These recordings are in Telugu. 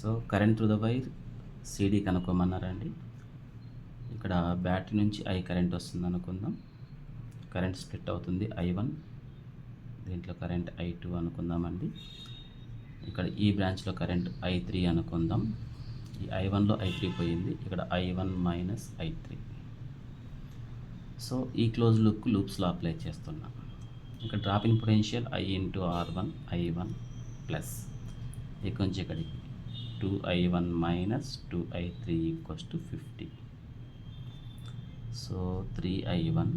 So current through the wire CD కనుక్కోమన్నారండి. ఇక్కడ బ్యాటరీ నుంచి ఐ కరెంట్ వస్తుంది అనుకుందాం. కరెంట్ స్ప్లిట్ అవుతుంది I1, దీంట్లో కరెంట్ I2 అనుకుందామండి. ఇక్కడ ఈ బ్రాంచ్లో కరెంట్ I3 అనుకుందాం. ఈ I1లో I3 పోయింది, ఇక్కడ I1 మైనస్ I3. సో ఈ క్లోజ్ లూప్స్లో అప్లై చేస్తున్నా. ఇక్కడ drop in potential I into R1 I1 plus ఇక్కడ నుంచి ఇక్కడికి 2I1 minus 2I3 equals to 50. So 3I1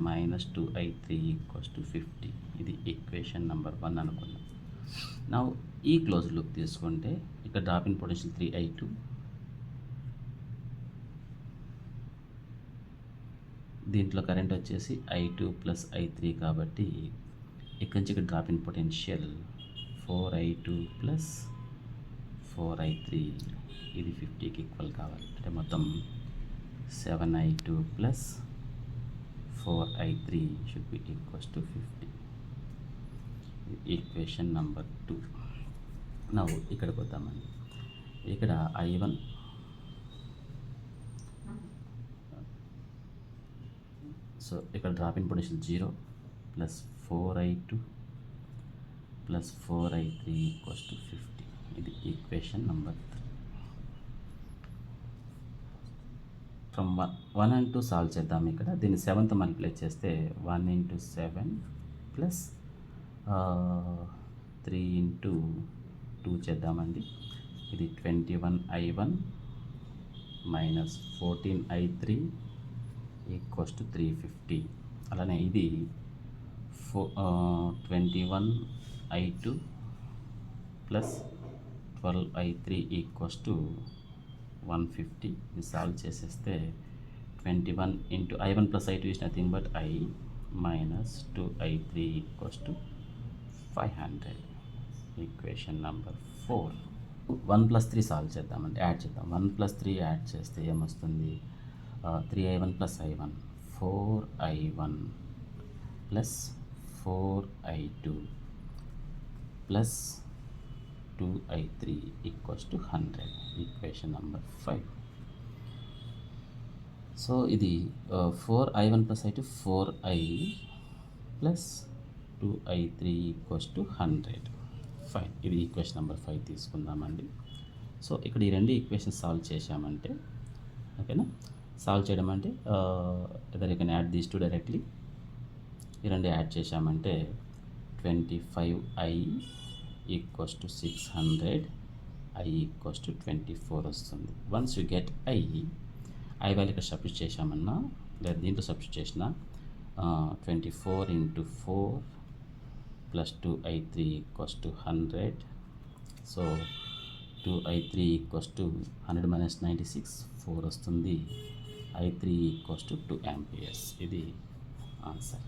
minus 2I3 equals to 50. ఇది ఈక్వేషన్ నెంబర్ 1 అనుకున్నాం. నా ఈ క్లోజ్ లూప్ తీసుకుంటే ఇక్కడ డ్రాప్ ఇన్ పొటెన్షియల్ 3I2, దీంట్లో కరెంట్ వచ్చేసి I2 ప్లస్ I3 కాబట్టి ఇక్కడి నుంచి ఇక్కడ drop in potential 4I2 plus 4I3, ఇది 50కి ఈక్వల్ కావాలి. అంటే మొత్తం 7I2 plus 4I3 should be equals to 50. Equation number 2. నా ఇక్కడికి వద్దామండి. ఇక్కడ I1 సో ఇక్కడ drop in potential 0 plus 4I2 plus 4I3 equals to 50. ఇది equation number 3. From 1 and 2 solve చేద్దాం. ఇక్కడ దీన్ని 7తో మల్టిప్లై చేస్తే 1 into 7 ప్లస్ 3 into 2 చేద్దామండి. ఇది 21I1 minus 14I3 equals to 350. అలానే ఇది 21I2 plus 12I3 equals to 150. ఇది సాల్వ్ చేసేస్తే 21 into I1 plus I2 is nothing but I minus 2I3 equals to 500. Equation number 4. 1 plus 3 solve చేద్దామండి, యాడ్ చేద్దాం. 1 plus 3 యాడ్ చేస్తే ఏమొస్తుంది? 3I1 plus I1, 4I1 plus 4I2 plus 2I3 equals to 100. Equation number 5. So ఇది 4I1 plus I2 4I plus 2I3 equals to 100. Fine. ఇది ఈక్వేషన్ నెంబర్ 5 తీసుకుందామండి. సో ఇక్కడ ఈ రెండు ఈక్వేషన్ సాల్వ్ చేశామంటే, ఓకేనా, సాల్వ్ చేయడం అంటే either you can add these to directly. ఈ రెండు యాడ్ చేశామంటే 25I equals to 600, I equals to 24 వస్తుంది. Once you get I value ఇక్కడ సబ్స్టిట్యూట్ చేశామన్నా లేదా దీంట్లో సబ్స్టిట్యూట్ చేసిన 24 into 4 plus 2I3 equals to 100. So 2I3 equals to 100 minus 96 4 వస్తుంది. I3 equals to 2 amperes. ఇది ఆన్సర్.